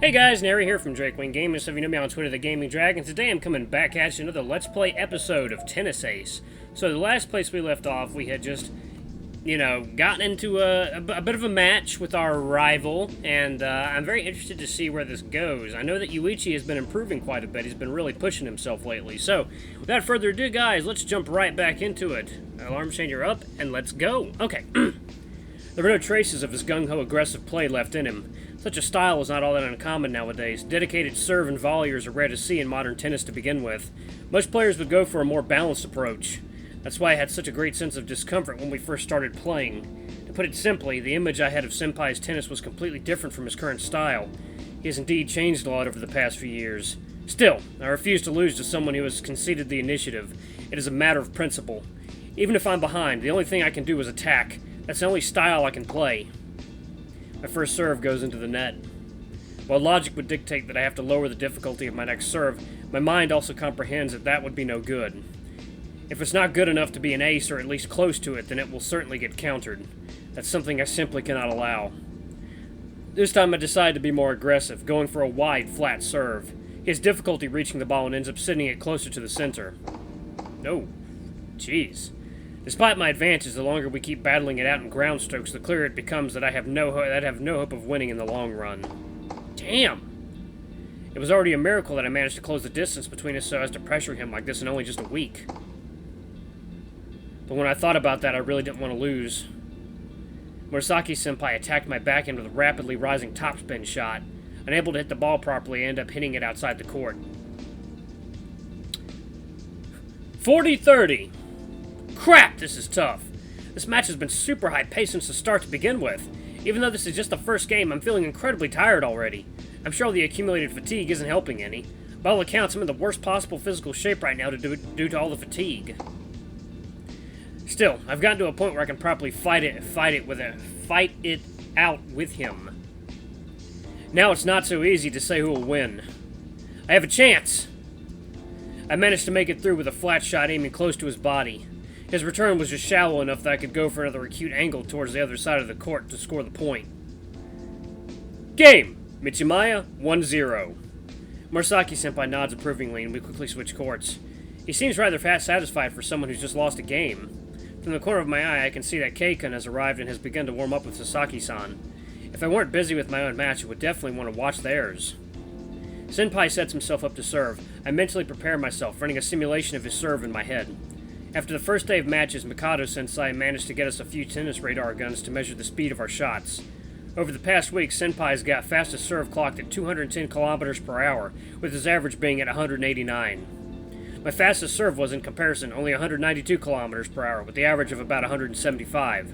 Hey guys, Nary here from Drakewing Gaming. So if you know me on Twitter, the Gaming Dragon. Today I'm coming back at you another Let's Play episode of Tennis Ace. So the last place we left off, we had just, gotten into a bit of a match with our rival, and I'm very interested to see where this goes. I know that Yuuichi has been improving quite a bit. He's been really pushing himself lately. So without further ado, guys, let's jump right back into it. Alarm changer up, and let's go. Okay. There were no traces of his gung-ho aggressive play left in him. Such a style is not all that uncommon nowadays. Dedicated serve and volleyers are rare to see in modern tennis to begin with. Most players would go for a more balanced approach. That's why I had such a great sense of discomfort when we first started playing. To put it simply, the image I had of Senpai's tennis was completely different from his current style. He has indeed changed a lot over the past few years. Still, I refuse to lose to someone who has conceded the initiative. It is a matter of principle. Even if I'm behind, the only thing I can do is attack. That's the only style I can play. My first serve goes into the net. While logic would dictate that I have to lower the difficulty of my next serve, my mind also comprehends that that would be no good. If it's not good enough to be an ace, or at least close to it, then it will certainly get countered. That's something I simply cannot allow. This time I decide to be more aggressive, going for a wide, flat serve. He has difficulty reaching the ball and ends up sending it closer to the center. No. Jeez. Despite my advances, the longer we keep battling it out in ground strokes, the clearer it becomes that I have no hope of winning in the long run. Damn! It was already a miracle that I managed to close the distance between us so as to pressure him like this in only just a week. But when I thought about that, I really didn't want to lose. Morisaki-senpai attacked my backhand with a rapidly rising topspin shot. Unable to hit the ball properly, I ended up hitting it outside the court. 40-30! Crap, this is tough. This match has been super high-paced since the start to begin with. Even though this is just the first game, I'm feeling incredibly tired already. I'm sure the accumulated fatigue isn't helping any. By all accounts, I'm in the worst possible physical shape right now due to all the fatigue. Still, I've gotten to a point where I can properly fight it out with him. Now it's not so easy to say who will win. I have a chance! I managed to make it through with a flat shot aiming close to his body. His return was just shallow enough that I could go for another acute angle towards the other side of the court to score the point. Game! Michimaya, 1-0. Morisaki-senpai nods approvingly, and we quickly switch courts. He seems rather satisfied for someone who's just lost a game. From the corner of my eye, I can see that Kei-kun has arrived and has begun to warm up with Sasaki-san. If I weren't busy with my own match, I would definitely want to watch theirs. Senpai sets himself up to serve. I mentally prepare myself, running a simulation of his serve in my head. After the first day of matches, Mikado-sensei managed to get us a few tennis radar guns to measure the speed of our shots. Over the past week, Senpai's got fastest serve clocked at 210 kilometers per hour, with his average being at 189. My fastest serve was, in comparison, only 192 kilometers per hour, with the average of about 175.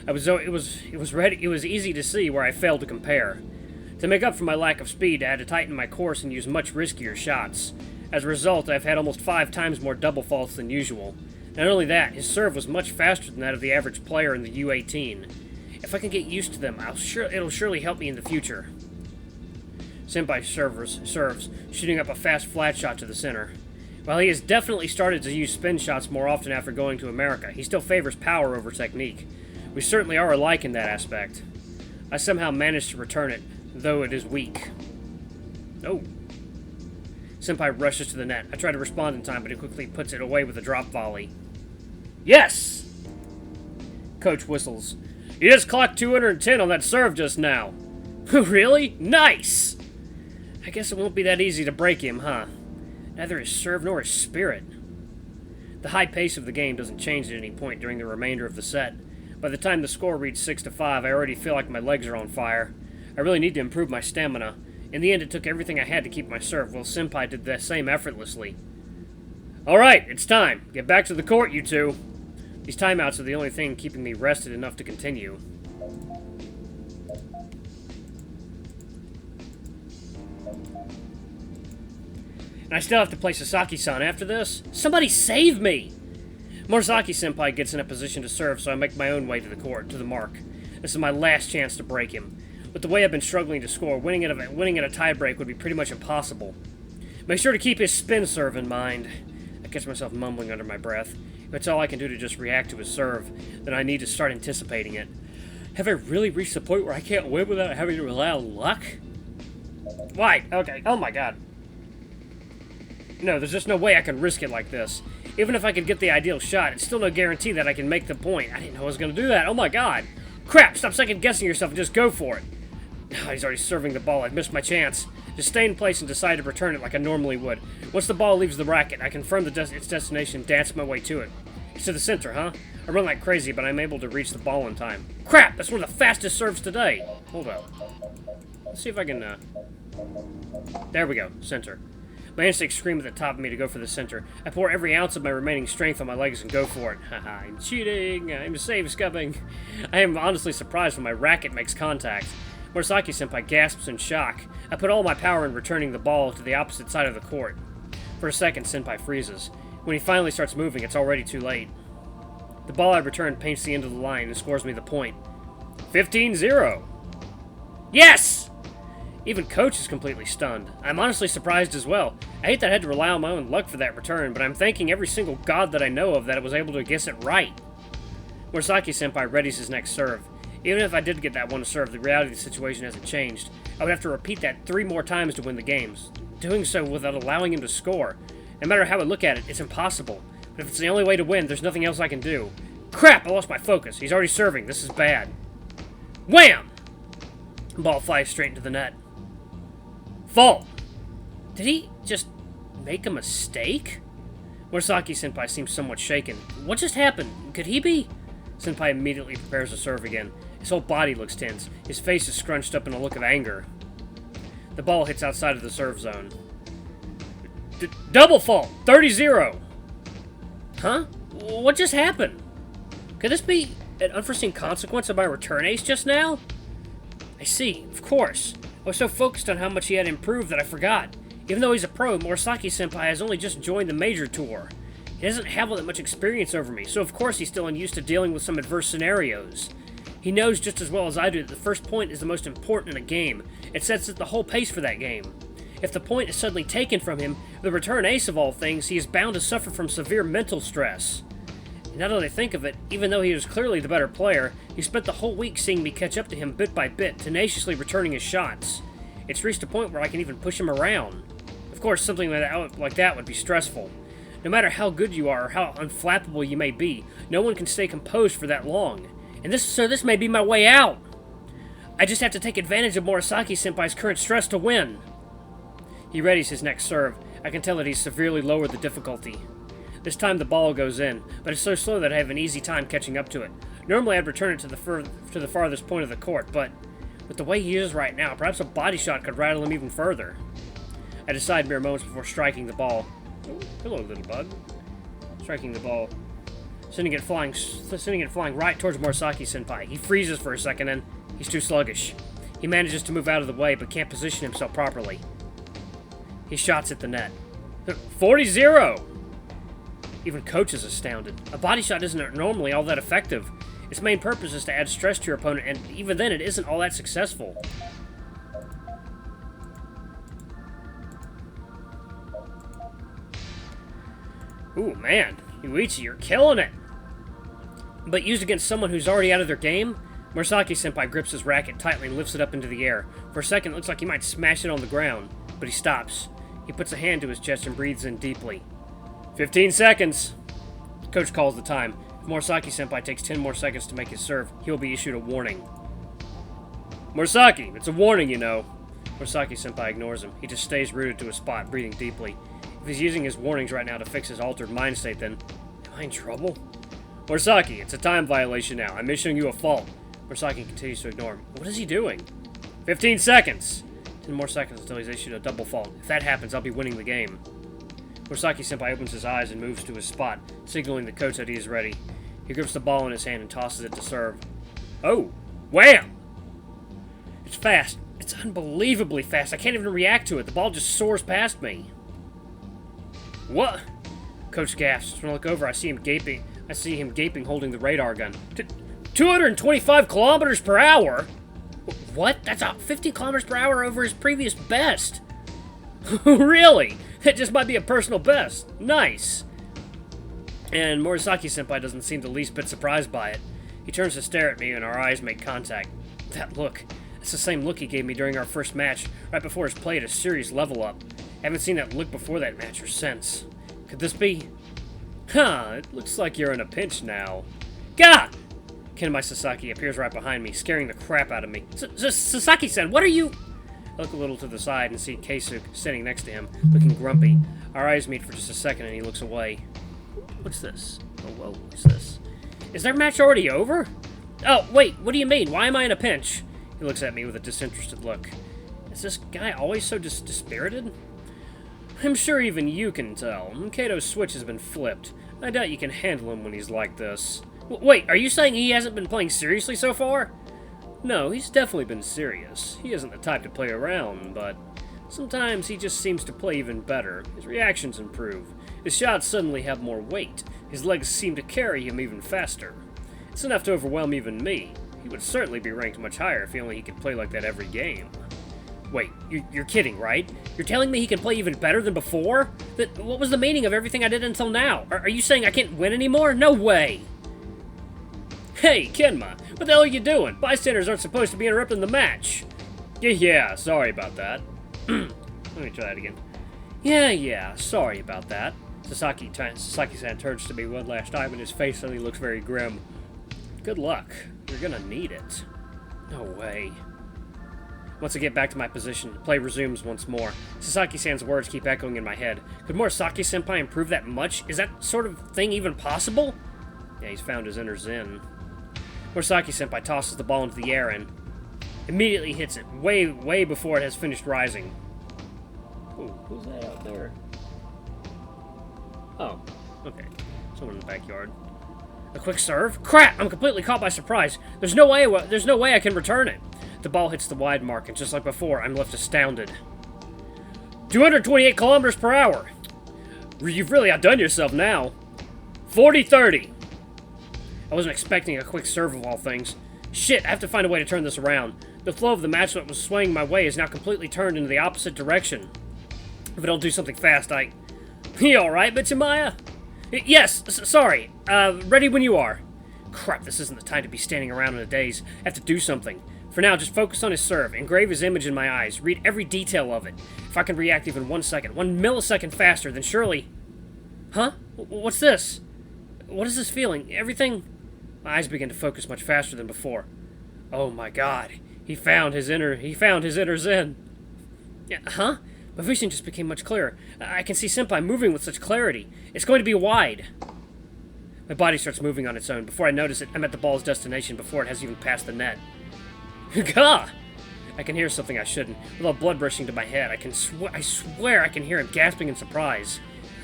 It was easy to see where I failed to compare. To make up for my lack of speed, I had to tighten my course and use much riskier shots. As a result, I've had almost 5 times more double faults than usual. Not only that, his serve was much faster than that of the average player in the U18. If I can get used to them, it'll surely help me in the future. Senpai serves, shooting up a fast flat shot to the center. While he has definitely started to use spin shots more often after going to America, he still favors power over technique. We certainly are alike in that aspect. I somehow managed to return it, though it is weak. Oh. Senpai rushes to the net. I try to respond in time, but he quickly puts it away with a drop volley. Yes! Coach whistles. You just clocked 210 on that serve just now. Really? Nice! I guess it won't be that easy to break him, huh? Neither his serve nor his spirit. The high pace of the game doesn't change at any point during the remainder of the set. By the time the score reads 6-5, I already feel like my legs are on fire. I really need to improve my stamina. In the end, it took everything I had to keep my serve, while Senpai did the same effortlessly. Alright, it's time. Get back to the court, you two. These timeouts are the only thing keeping me rested enough to continue. And I still have to play Sasaki-san after this? Somebody save me! Morisaki-senpai gets in a position to serve, so I make my own way to the court, to the mark. This is my last chance to break him. With the way I've been struggling to score, winning at a tiebreak would be pretty much impossible. Make sure to keep his spin serve in mind. I catch myself mumbling under my breath. If it's all I can do to just react to his serve, then I need to start anticipating it. Have I really reached the point where I can't win without having to rely on luck? Why? Okay. Oh my god. No, there's just no way I can risk it like this. Even if I could get the ideal shot, it's still no guarantee that I can make the point. I didn't know I was going to do that. Oh my god. Crap, stop second-guessing yourself and just go for it. Oh, he's already serving the ball. I've missed my chance. Just stay in place and decide to return it like I normally would. Once the ball leaves the racket, I confirm its destination and dance my way to it. It's to the center, huh? I run like crazy, but I'm able to reach the ball in time. Crap, that's one of the fastest serves today. Hold up. Let's see if I can, There we go, center. My instincts scream at the top of me to go for the center. I pour every ounce of my remaining strength on my legs and go for it. Haha, I'm cheating. I'm safe scubbing. I am honestly surprised when my racket makes contact. Morisaki-senpai gasps in shock. I put all my power in returning the ball to the opposite side of the court. For a second, Senpai freezes. When he finally starts moving, it's already too late. The ball I returned paints the end of the line and scores me the point. 15-0. Yes! Even Coach is completely stunned. I'm honestly surprised as well. I hate that I had to rely on my own luck for that return, but I'm thanking every single god that I know of that I was able to guess it right. Morisaki-senpai readies his next serve. Even if I did get that one serve, the reality of the situation hasn't changed. I would have to repeat that 3 more times to win the games. Doing so without allowing him to score. No matter how I look at it, it's impossible. But if it's the only way to win, there's nothing else I can do. Crap! I lost my focus. He's already serving. This is bad. Wham! Ball flies straight into the net. Fault! Did he just make a mistake? Morisaki-senpai seems somewhat shaken. What just happened? Could he be? Senpai immediately prepares to serve again. His whole body looks tense. His face is scrunched up in a look of anger. The ball hits outside of the serve zone. Double fault! 30-0! Huh? What just happened? Could this be an unforeseen consequence of my return ace just now? I see, of course. I was so focused on how much he had improved that I forgot. Even though he's a pro, Morisaki-senpai has only just joined the major tour. He doesn't have all that much experience over me, so of course he's still unused to dealing with some adverse scenarios. He knows just as well as I do that the first point is the most important in a game. It sets the whole pace for that game. If the point is suddenly taken from him, the return ace of all things, he is bound to suffer from severe mental stress. And now that I think of it, even though he was clearly the better player, he spent the whole week seeing me catch up to him bit by bit, tenaciously returning his shots. It's reached a point where I can even push him around. Of course, something like that would be stressful. No matter how good you are or how unflappable you may be, no one can stay composed for that long. And this may be my way out. I just have to take advantage of Morisaki-senpai's current stress to win. He readies his next serve. I can tell that he's severely lowered the difficulty. This time the ball goes in, but it's so slow that I have an easy time catching up to it. Normally I'd return it to the farthest point of the court, but with the way he is right now, perhaps a body shot could rattle him even further. I decide mere moments before striking the ball. Oh, hello, little bug. Striking the ball. Sending it flying right towards Morisaki-senpai. He freezes for a second and he's too sluggish. He manages to move out of the way, but can't position himself properly. He shots at the net. 40-0! Even Coach is astounded. A body shot isn't normally all that effective. Its main purpose is to add stress to your opponent, and even then it isn't all that successful. Ooh, man. Yuuichi, you're killing it! But used against someone who's already out of their game? Morisaki-senpai grips his racket tightly and lifts it up into the air. For a second, it looks like he might smash it on the ground, but he stops. He puts a hand to his chest and breathes in deeply. 15 seconds! Coach calls the time. If Morisaki-senpai takes 10 more seconds to make his serve, he will be issued a warning. Morisaki, it's a warning, you know. Morisaki-senpai ignores him. He just stays rooted to his spot, breathing deeply. If he's using his warnings right now to fix his altered mind state, then am I in trouble? Morisaki, it's a time violation now. I'm issuing you a fault. Morisaki continues to ignore him. What is he doing? 15 seconds! 10 more seconds until he's issued a double fault. If that happens, I'll be winning the game. Morisaki-senpai opens his eyes and moves to his spot, signaling the coach that he is ready. He grips the ball in his hand and tosses it to serve. Oh! Wham! It's fast. It's unbelievably fast. I can't even react to it. The ball just soars past me. What? Coach gasps. When I look over, I see him gaping, holding the radar gun. 225 kilometers per hour? What? That's 50 kilometers per hour over his previous best. Really? That just might be a personal best. Nice. And Morisaki-senpai doesn't seem the least bit surprised by it. He turns to stare at me, and our eyes make contact. That look. It's the same look he gave me during our first match, right before his play at a serious level up. Haven't seen that look before that match or since. Could this be? Huh, it looks like you're in a pinch now. Gah! Ken Morisaki appears right behind me, scaring the crap out of me. Sasaki-san, what are you? I look a little to the side and see Keisuke sitting next to him, looking grumpy. Our eyes meet for just a second and he looks away. What's this? Oh, whoa, what's this? Is their match already over? Oh, wait, what do you mean? Why am I in a pinch? He looks at me with a disinterested look. Is this guy always so dispirited? I'm sure even you can tell. Kato's switch has been flipped. I doubt you can handle him when he's like this. Wait, are you saying he hasn't been playing seriously so far? No, he's definitely been serious. He isn't the type to play around, but sometimes he just seems to play even better. His reactions improve. His shots suddenly have more weight. His legs seem to carry him even faster. It's enough to overwhelm even me. He would certainly be ranked much higher if he could play like that every game. Wait, you're kidding, right? You're telling me he can play even better than before? What was the meaning of everything I did until now? Are you saying I can't win anymore? No way! Hey, Kenma, what the hell are you doing? Bystanders aren't supposed to be interrupting the match. Yeah, sorry about that. Let me try that again. Yeah, sorry about that. Sasaki-san turns to me one last time and his face suddenly looks very grim. Good luck. You're gonna need it. No way. Once I get back to my position, play resumes once more. Sasaki-san's words keep echoing in my head. Could Morisaki-senpai improve that much? Is that sort of thing even possible? Yeah, he's found his inner zen. Morisaki-senpai tosses the ball into the air and immediately hits it, way before it has finished rising. Ooh, who's that out there? Oh, okay. Someone in the backyard. A quick serve? Crap! I'm completely caught by surprise. There's no way I can return it. The ball hits the wide mark, and just like before, I'm left astounded. 228 kilometers per hour. You've really outdone yourself now. 40-30. I wasn't expecting a quick serve of all things. Shit, I have to find a way to turn this around. The flow of the match that was swaying my way is now completely turned into the opposite direction. If I don't do something fast, You alright, Mitsumaya? Yes, sorry. Ready when you are. Crap, this isn't the time to be standing around in a daze. I have to do something. For now, just focus on his serve, engrave his image in my eyes, read every detail of it. If I can react even 1 second, 1 millisecond faster, then surely... Huh? What's this? What is this feeling? Everything... My eyes begin to focus much faster than before. Oh my god. He found his inner zen. Yeah, huh? My vision just became much clearer. I can see Senpai moving with such clarity. It's going to be wide. My body starts moving on its own. Before I notice it, I'm at the ball's destination before it has even passed the net. Gah! I can hear something I shouldn't. With all blood rushing to my head, I swear I can hear him gasping in surprise.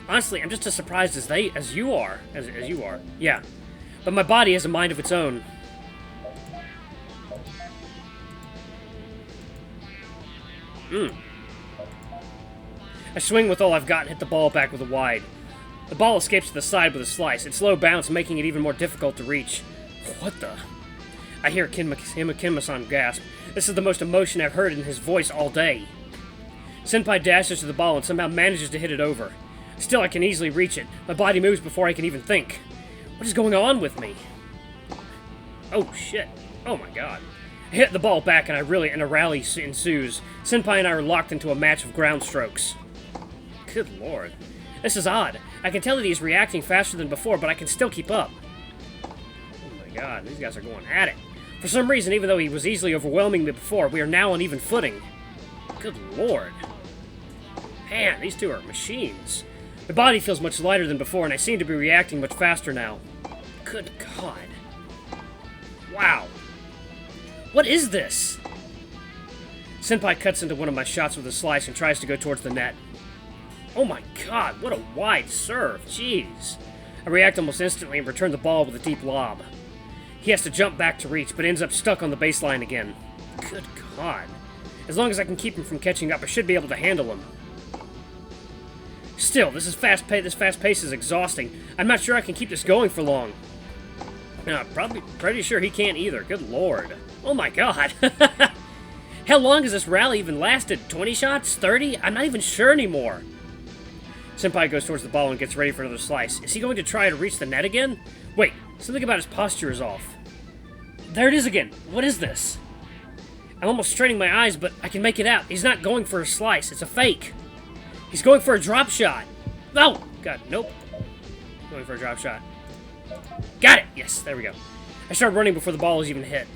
Honestly, I'm just as surprised as you are. As you are. Yeah. But my body has a mind of its own. I swing with all I've got and hit the ball back with a wide. The ball escapes to the side with a slice, its slow bounce making it even more difficult to reach. What the? I hear Kinma-san gasp. This is the most emotion I've heard in his voice all day. Senpai dashes to the ball and somehow manages to hit it over. Still, I can easily reach it. My body moves before I can even think. What is going on with me? Oh, shit. Oh my god. I hit the ball back and a rally ensues. Senpai and I are locked into a match of ground strokes. Good lord. This is odd. I can tell that he's reacting faster than before, but I can still keep up. Oh my god, these guys are going at it. For some reason, even though he was easily overwhelming me before, we are now on even footing. Good lord. Man, these two are machines. My body feels much lighter than before, and I seem to be reacting much faster now. Good god. Wow. What is this? Senpai cuts into one of my shots with a slice and tries to go towards the net. Oh my god, what a wide serve. Jeez. I react almost instantly and return the ball with a deep lob. He has to jump back to reach, but ends up stuck on the baseline again. Good god. As long as I can keep him from catching up, I should be able to handle him. Still, this fast pace is exhausting. I'm not sure I can keep this going for long. Probably pretty sure he can't either. Good lord. Oh my god. How long has this rally even lasted? 20 shots? 30? I'm not even sure anymore. Senpai goes towards the ball and gets ready for another slice. Is he going to try to reach the net again? Wait, something about his posture is off. There it is again. What is this? I'm almost straining my eyes, but I can make it out. He's not going for a slice. It's a fake. He's going for a drop shot. Oh, God, nope. Going for a drop shot. Got it! Yes, there we go. I start running before the ball is even hit.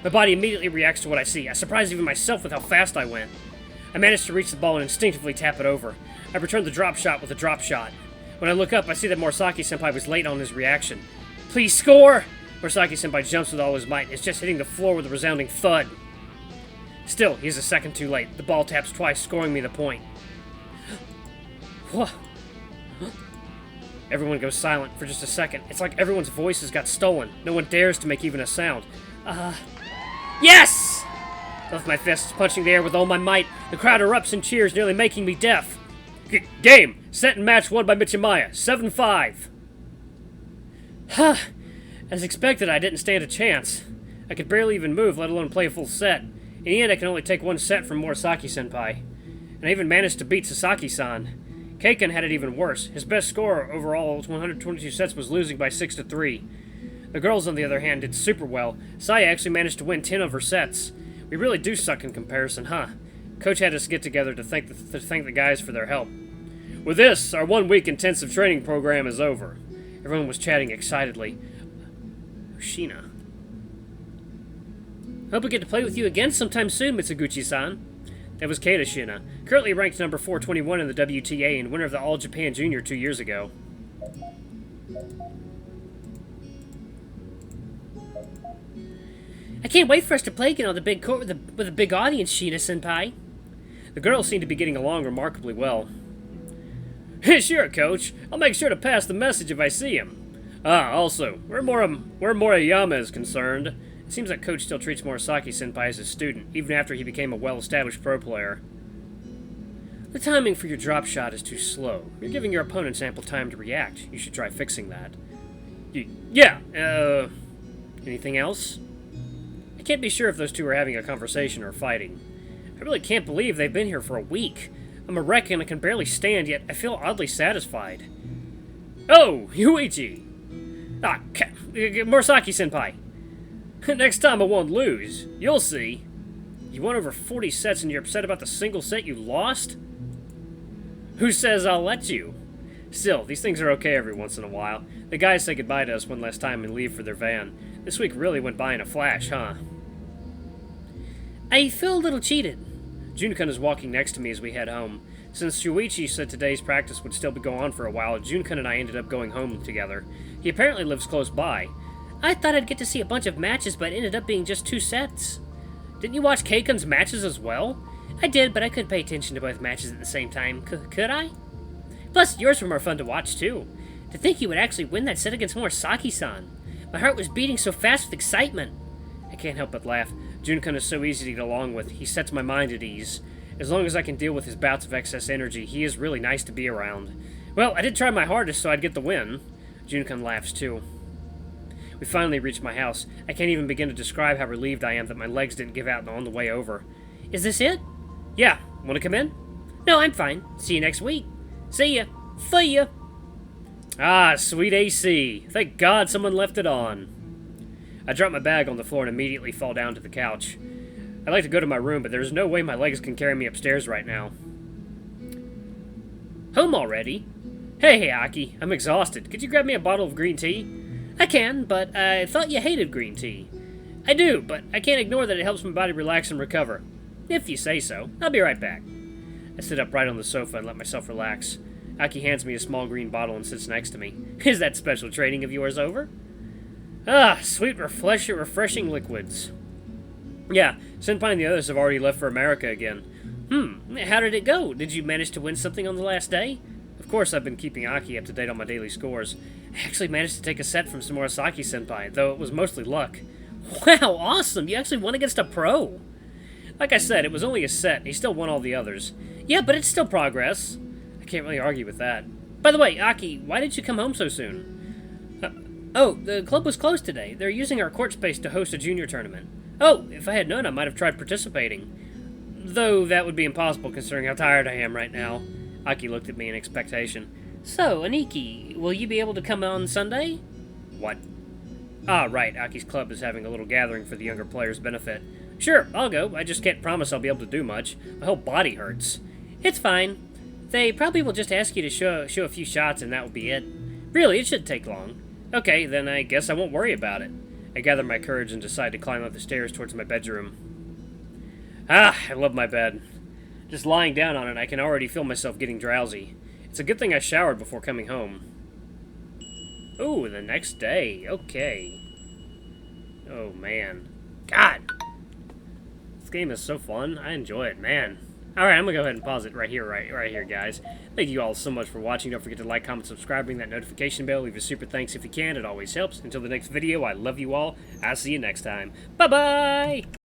My body immediately reacts to what I see. I surprise even myself with how fast I went. I managed to reach the ball and instinctively tap it over. I returned the drop shot with a drop shot. When I look up, I see that Morisaki-senpai was late on his reaction. Please score! Morisaki-senpai jumps with all his might and is just hitting the floor with a resounding thud. Still, he's a second too late. The ball taps twice, scoring me the point. What? Everyone goes silent for just a second. It's like everyone's voices got stolen. No one dares to make even a sound. Yes! I lift my fists, punching the air with all my might. The crowd erupts in cheers, nearly making me deaf. Game! Set and match won by Michimaya. 7-5. As expected, I didn't stand a chance. I could barely even move, let alone play a full set. In the end, I can only take one set from Morisaki-senpai. And I even managed to beat Sasaki-san. Keiken had it even worse. His best score overall, 122 sets, was losing by 6-3. The girls, on the other hand, did super well. Saya actually managed to win 10 of her sets. We really do suck in comparison, huh? Coach had us get together to thank the guys for their help. With this, our 1-week intensive training program is over. Everyone was chatting excitedly. Shina. Hope we get to play with you again sometime soon, Mitsuguchi-san. That was Keita Shina, currently ranked number 421 in the WTA and winner of the All Japan Junior 2 years ago. I can't wait for us to play again on the big court with a big audience, Shina-senpai. The girls seem to be getting along remarkably well. Sure, Coach. I'll make sure to pass the message if I see him. Also, where Moriyama is concerned, it seems like Coach still treats Morisaki-senpai as a student, even after he became a well-established pro player. The timing for your drop shot is too slow. You're giving your opponents ample time to react. You should try fixing that. Anything else? I can't be sure if those two are having a conversation or fighting. I really can't believe they've been here for a week. I'm a wreck and I can barely stand, yet I feel oddly satisfied. Oh, Yuuichi! Morisaki-senpai. Next time I won't lose. You'll see. You won over 40 sets and you're upset about the single set you lost? Who says I'll let you? Still, these things are okay every once in a while. The guys say goodbye to us one last time and leave for their van. This week really went by in a flash, huh? I feel a little cheated. Junkun is walking next to me as we head home. Since Shuichi said today's practice would still go on for a while, Junkun and I ended up going home together. He apparently lives close by. I thought I'd get to see a bunch of matches, but it ended up being just 2 sets. Didn't you watch Keiken's matches as well? I did, but I couldn't pay attention to both matches at the same time. Could I? Plus, yours were more fun to watch, too. To think you would actually win that set against Morisaki-san. My heart was beating so fast with excitement. I can't help but laugh. Junkun is so easy to get along with. He sets my mind at ease. As long as I can deal with his bouts of excess energy, he is really nice to be around. Well, I did try my hardest so I'd get the win. Junkun laughs, too. We finally reached my house. I can't even begin to describe how relieved I am that my legs didn't give out on the way over. Is this it? Yeah. Want to come in? No, I'm fine. See you next week. See ya. See ya. Ah, sweet AC. Thank God someone left it on. I drop my bag on the floor and immediately fall down to the couch. I'd like to go to my room, but there's no way my legs can carry me upstairs right now. Home already? Hey, Aki. I'm exhausted. Could you grab me a bottle of green tea? I can, but I thought you hated green tea. I do, but I can't ignore that it helps my body relax and recover. If you say so. I'll be right back. I sit up right on the sofa and let myself relax. Aki hands me a small green bottle and sits next to me. Is that special training of yours over? Ah, sweet, refreshing liquids. Yeah, Senpai and the others have already left for America again. How did it go? Did you manage to win something on the last day? Of course, I've been keeping Aki up to date on my daily scores. I actually managed to take a set from Morisaki-senpai, though it was mostly luck. Wow, awesome! You actually won against a pro! Like I said, it was only a set, and he still won all the others. Yeah, but it's still progress. I can't really argue with that. By the way, Aki, why did you come home so soon? The club was closed today. They're using our court space to host a junior tournament. Oh, if I had known, I might have tried participating. Though that would be impossible considering how tired I am right now. Aki looked at me in expectation. So, Aniki, will you be able to come on Sunday? What? Ah, right, Aki's club is having a little gathering for the younger players' benefit. Sure, I'll go. I just can't promise I'll be able to do much. My whole body hurts. It's fine. They probably will just ask you to show a few shots and that will be it. Really, it shouldn't take long. Okay, then I guess I won't worry about it. I gather my courage and decide to climb up the stairs towards my bedroom. Ah, I love my bed. Just lying down on it, I can already feel myself getting drowsy. It's a good thing I showered before coming home. Ooh, the next day. Okay. Oh, man. God! This game is so fun. I enjoy it, man. Alright, I'm gonna go ahead and pause it right here, guys. Thank you all so much for watching. Don't forget to like, comment, subscribe, ring that notification bell. Leave a super thanks if you can. It always helps. Until the next video, I love you all. I'll see you next time. Bye-bye!